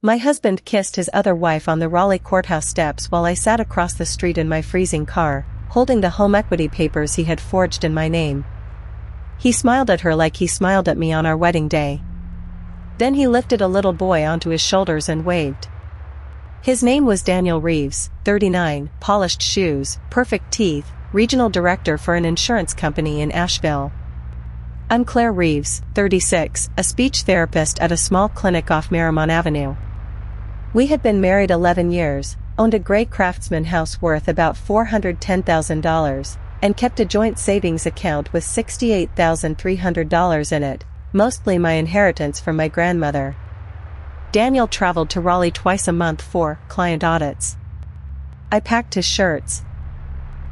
My husband kissed his other wife on the Raleigh courthouse steps while I sat across the street in my freezing car, holding the home equity papers he had forged in my name. He smiled at her like he smiled at me on our wedding day. Then he lifted a little boy onto his shoulders and waved. His name was Daniel Reeves, 39, polished shoes, perfect teeth, regional director for an insurance company in Asheville. I'm Claire Reeves, 36, a speech therapist at a small clinic off Marymount Avenue. We had been married 11 years, owned a gray Craftsman house worth about $410,000, and kept a joint savings account with $68,300 in it, mostly my inheritance from my grandmother. Daniel traveled to Raleigh twice a month for client audits. I packed his shirts.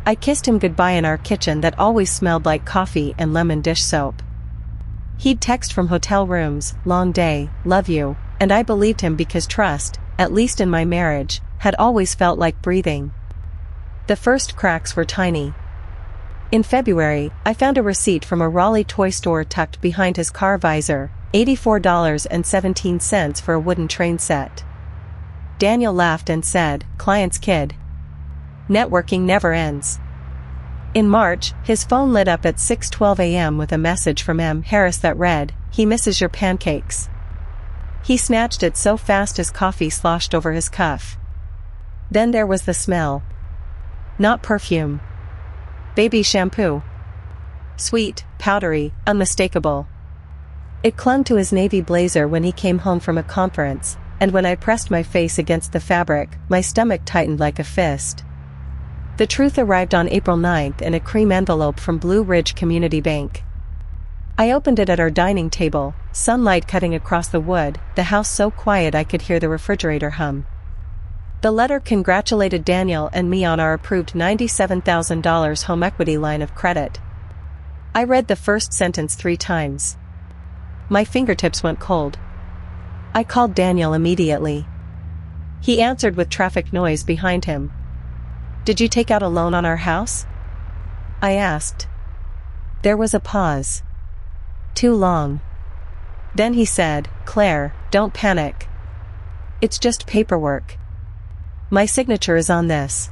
I kissed him goodbye in our kitchen that always smelled like coffee and lemon dish soap. He'd text from hotel rooms, "Long day, love you," and I believed him because trust, at least in my marriage, had always felt like breathing. The first cracks were tiny. In February, I found a receipt from a Raleigh toy store tucked behind his car visor, $84.17 for a wooden train set. Daniel laughed and said, "Client's kid. Networking never ends." In March, his phone lit up at 6:12 a.m. with a message from M. Harris that read, "He misses your pancakes." He snatched it so fast his coffee sloshed over his cuff. Then there was the smell. Not perfume. Baby shampoo. Sweet, powdery, unmistakable. It clung to his navy blazer when he came home from a conference, and when I pressed my face against the fabric, my stomach tightened like a fist. The truth arrived on April 9th in a cream envelope from Blue Ridge Community Bank. I opened it at our dining table, sunlight cutting across the wood, the house so quiet I could hear the refrigerator hum. The letter congratulated Daniel and me on our approved $97,000 home equity line of credit. I read the first sentence 3 times. My fingertips went cold. I called Daniel immediately. He answered with traffic noise behind him. "Did you take out a loan on our house?" I asked. There was a pause. Too long. Then he said, "Claire, don't panic. It's just paperwork. My signature is on this."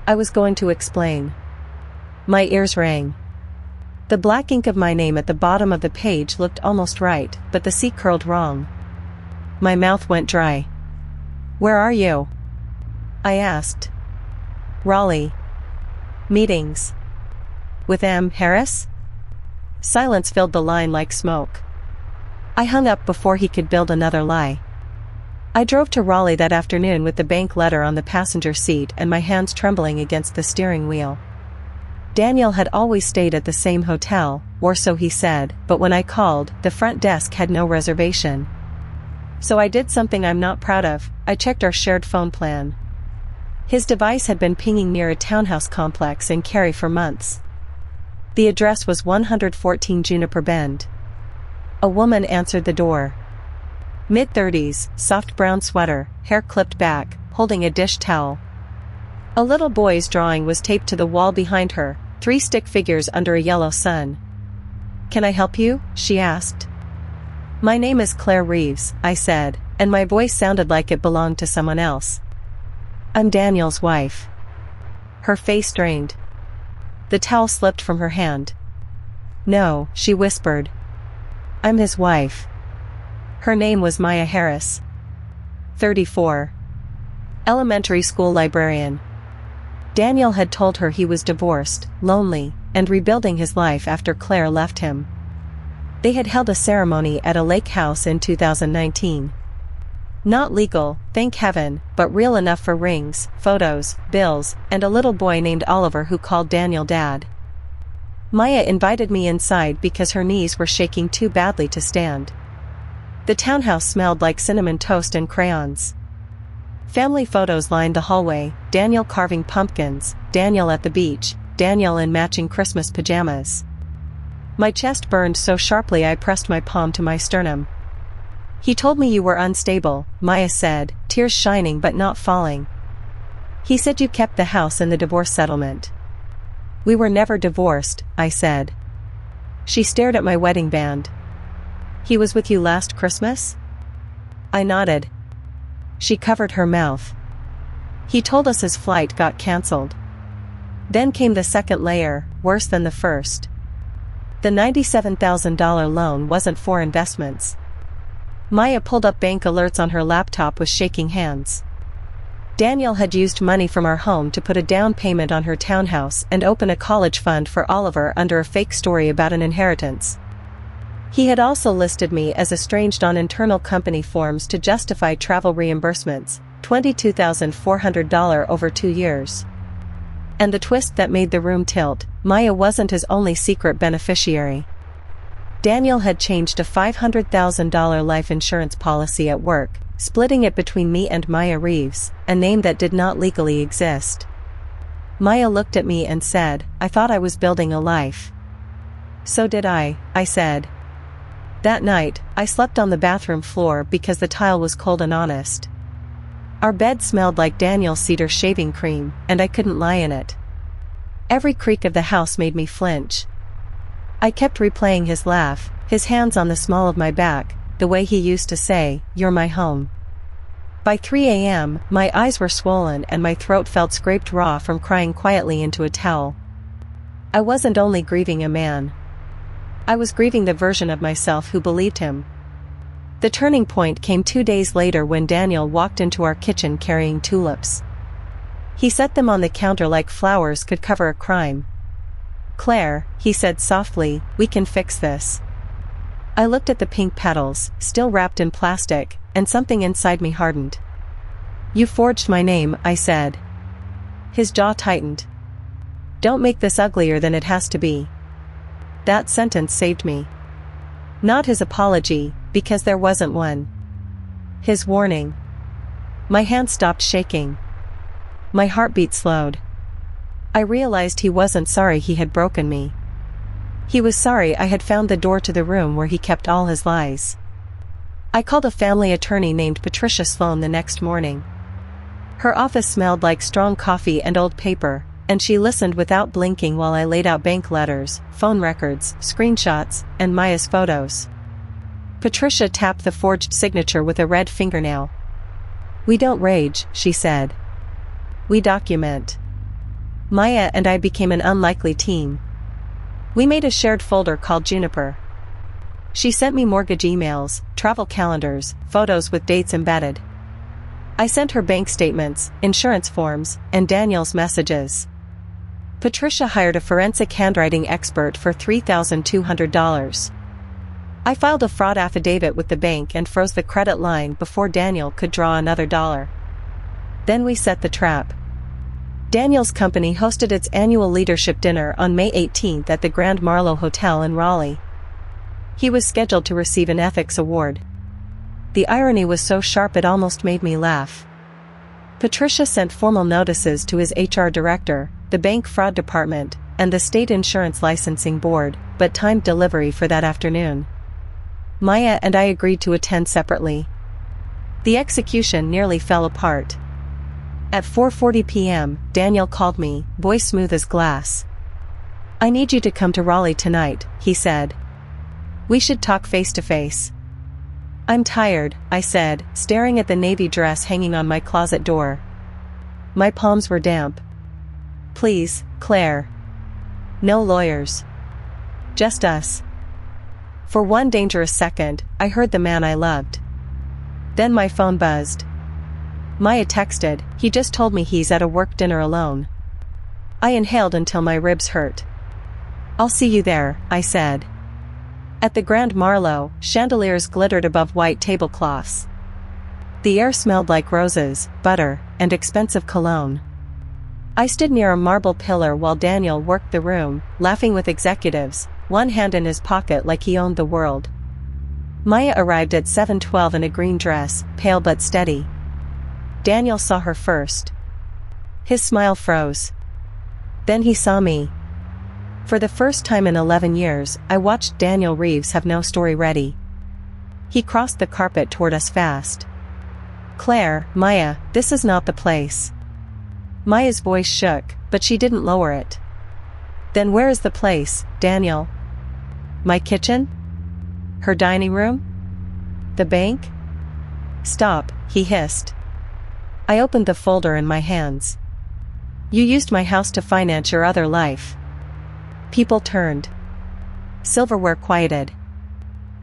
I was going to explain. My ears rang. The black ink of my name at the bottom of the page looked almost right, but the C curled wrong. My mouth went dry. "Where are you?" I asked. "Raleigh. Meetings. With M. Harris?" Silence filled the line like smoke. I hung up before he could build another lie. I drove to Raleigh that afternoon with the bank letter on the passenger seat and my hands trembling against the steering wheel. Daniel had always stayed at the same hotel, or so he said, but when I called, the front desk had no reservation. So I did something I'm not proud of. I checked our shared phone plan. His device had been pinging near a townhouse complex in Cary for months. The address was 114 Juniper Bend. A woman answered the door. Mid-30s, soft brown sweater, hair clipped back, holding a dish towel. A little boy's drawing was taped to the wall behind her, 3 stick figures under a yellow sun. "Can I help you?" she asked. "My name is Claire Reeves," I said, and my voice sounded like it belonged to someone else. "I'm Daniel's wife." Her face strained. The towel slipped from her hand. "No," she whispered. "I'm his wife." Her name was Maya Harris. 34. Elementary school librarian. Daniel had told her he was divorced, lonely, and rebuilding his life after Claire left him. They had held a ceremony at a lake house in 2019. Not legal, thank heaven, but real enough for rings, photos, bills, and a little boy named Oliver who called Daniel Dad. Maya invited me inside because her knees were shaking too badly to stand. The townhouse smelled like cinnamon toast and crayons. Family photos lined the hallway, Daniel carving pumpkins, Daniel at the beach, Daniel in matching Christmas pajamas. My chest burned so sharply I pressed my palm to my sternum. "He told me you were unstable," Maya said, tears shining but not falling. "He said you kept the house in the divorce settlement." "We were never divorced," I said. She stared at my wedding band. "He was with you last Christmas?" I nodded. She covered her mouth. He told us his flight got cancelled. Then came the second layer, worse than the first. The $97,000 loan wasn't for investments. Maya pulled up bank alerts on her laptop with shaking hands. Daniel had used money from our home to put a down payment on her townhouse and open a college fund for Oliver under a fake story about an inheritance. He had also listed me as estranged on internal company forms to justify travel reimbursements, $22,400 over 2 years. And the twist that made the room tilt, Maya wasn't his only secret beneficiary. Daniel had changed a $500,000 life insurance policy at work, splitting it between me and Maya Reeves, a name that did not legally exist. Maya looked at me and said, "I thought I was building a life." "So did I said. That night, I slept on the bathroom floor because the tile was cold and honest. Our bed smelled like Daniel's cedar shaving cream, and I couldn't lie in it. Every creak of the house made me flinch. I kept replaying his laugh, his hands on the small of my back, the way he used to say, "You're my home." By 3 a.m., my eyes were swollen and my throat felt scraped raw from crying quietly into a towel. I wasn't only grieving a man. I was grieving the version of myself who believed him. The turning point came 2 days later when Daniel walked into our kitchen carrying tulips. He set them on the counter like flowers could cover a crime. "Claire," he said softly, "we can fix this." I looked at the pink petals, still wrapped in plastic, and something inside me hardened. "You forged my name," I said. His jaw tightened. "Don't make this uglier than it has to be." That sentence saved me. Not his apology, because there wasn't one. His warning. My hand stopped shaking. My heartbeat slowed. I realized he wasn't sorry he had broken me. He was sorry I had found the door to the room where he kept all his lies. I called a family attorney named Patricia Sloan the next morning. Her office smelled like strong coffee and old paper, and she listened without blinking while I laid out bank letters, phone records, screenshots, and Maya's photos. Patricia tapped the forged signature with a red fingernail. "We don't rage," she said. "We document." Maya and I became an unlikely team. We made a shared folder called Juniper. She sent me mortgage emails, travel calendars, photos with dates embedded. I sent her bank statements, insurance forms, and Daniel's messages. Patricia hired a forensic handwriting expert for $3,200. I filed a fraud affidavit with the bank and froze the credit line before Daniel could draw another dollar. Then we set the trap. Daniel's company hosted its annual leadership dinner on May 18 at the Grand Marlowe Hotel in Raleigh. He was scheduled to receive an ethics award. The irony was so sharp it almost made me laugh. Patricia sent formal notices to his HR director, the bank fraud department, and the state insurance licensing board, but timed delivery for that afternoon. Maya and I agreed to attend separately. The execution nearly fell apart. At 4:40 p.m., Daniel called me, voice smooth as glass. "I need you to come to Raleigh tonight," he said. "We should talk face to face." "I'm tired," I said, staring at the navy dress hanging on my closet door. My palms were damp. "Please, Claire. No lawyers. Just us." For one dangerous second, I heard the man I loved. Then my phone buzzed. Maya texted, "He just told me he's at a work dinner alone." I inhaled until my ribs hurt. "I'll see you there," I said. At the Grand Marlowe, chandeliers glittered above white tablecloths. The air smelled like roses, butter, and expensive cologne. I stood near a marble pillar while Daniel worked the room, laughing with executives, one hand in his pocket like he owned the world. Maya arrived at 7:12 in a green dress, pale but steady. Daniel saw her first. His smile froze. Then he saw me. For the first time in 11 years, I watched Daniel Reeves have no story ready. He crossed the carpet toward us fast. "Claire, Maya, this is not the place." Maya's voice shook, but she didn't lower it. "Then where is the place, Daniel?" "My kitchen? Her dining room? The bank?" "Stop," he hissed. I opened the folder in my hands. You used my house to finance your other life. People turned. Silverware quieted.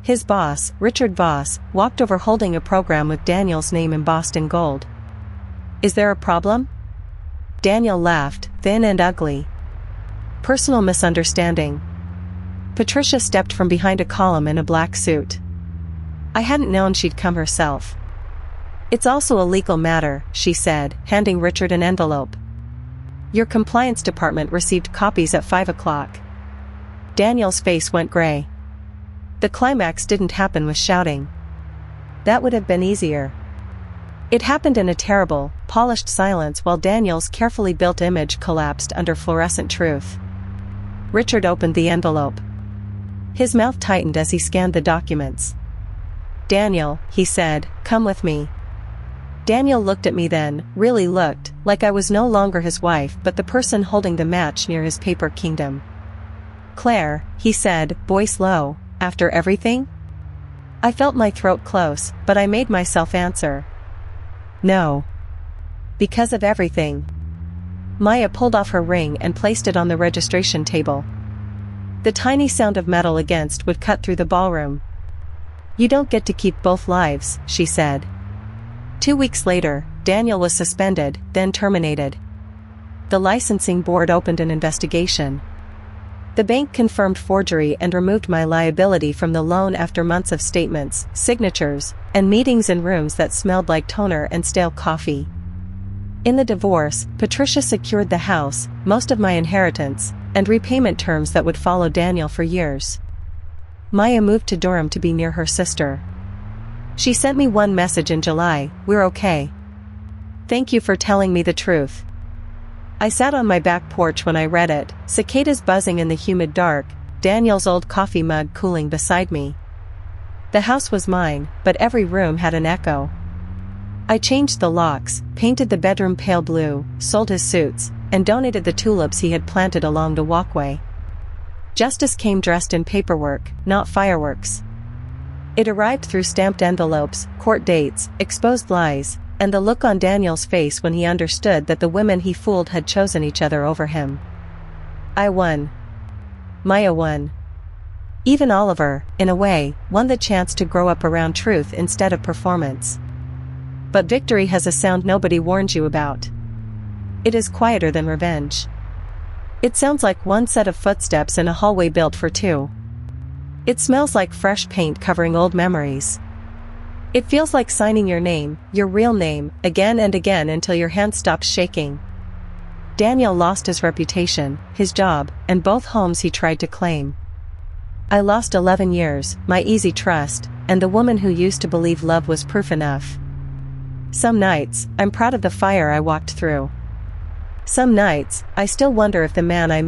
His boss, Richard Voss, walked over holding a program with Daniel's name embossed in gold. Is there a problem? Daniel laughed, thin and ugly. Personal misunderstanding. Patricia stepped from behind a column in a black suit. I hadn't known she'd come herself. It's also a legal matter, she said, handing Richard an envelope. Your compliance department received copies at 5 o'clock. Daniel's face went gray. The climax didn't happen with shouting. That would have been easier. It happened in a terrible, polished silence while Daniel's carefully built image collapsed under fluorescent truth. Richard opened the envelope. His mouth tightened as he scanned the documents. Daniel, he said, come with me. Daniel looked at me then, really looked, like I was no longer his wife but the person holding the match near his paper kingdom. Claire, he said, voice low, after everything? I felt my throat close, but I made myself answer. No. Because of everything. Maya pulled off her ring and placed it on the registration table. The tiny sound of metal against would cut through the ballroom. You don't get to keep both lives, she said. 2 weeks later, Daniel was suspended, then terminated. The licensing board opened an investigation. The bank confirmed forgery and removed my liability from the loan after months of statements, signatures, and meetings in rooms that smelled like toner and stale coffee. In the divorce, Patricia secured the house, most of my inheritance, and repayment terms that would follow Daniel for years. Maya moved to Durham to be near her sister. She sent me one message in July, we're okay. Thank you for telling me the truth. I sat on my back porch when I read it, cicadas buzzing in the humid dark, Daniel's old coffee mug cooling beside me. The house was mine, but every room had an echo. I changed the locks, painted the bedroom pale blue, sold his suits, and donated the tulips he had planted along the walkway. Justice came dressed in paperwork, not fireworks. It arrived through stamped envelopes, court dates, exposed lies, and the look on Daniel's face when he understood that the women he fooled had chosen each other over him. I won. Maya won. Even Oliver, in a way, won the chance to grow up around truth instead of performance. But victory has a sound nobody warns you about. It is quieter than revenge. It sounds like one set of footsteps in a hallway built for two. It smells like fresh paint covering old memories. It feels like signing your name, your real name, again and again until your hand stops shaking. Daniel lost his reputation, his job, and both homes he tried to claim. I lost 11 years, my easy trust, and the woman who used to believe love was proof enough. Some nights, I'm proud of the fire I walked through. Some nights, I still wonder if the man I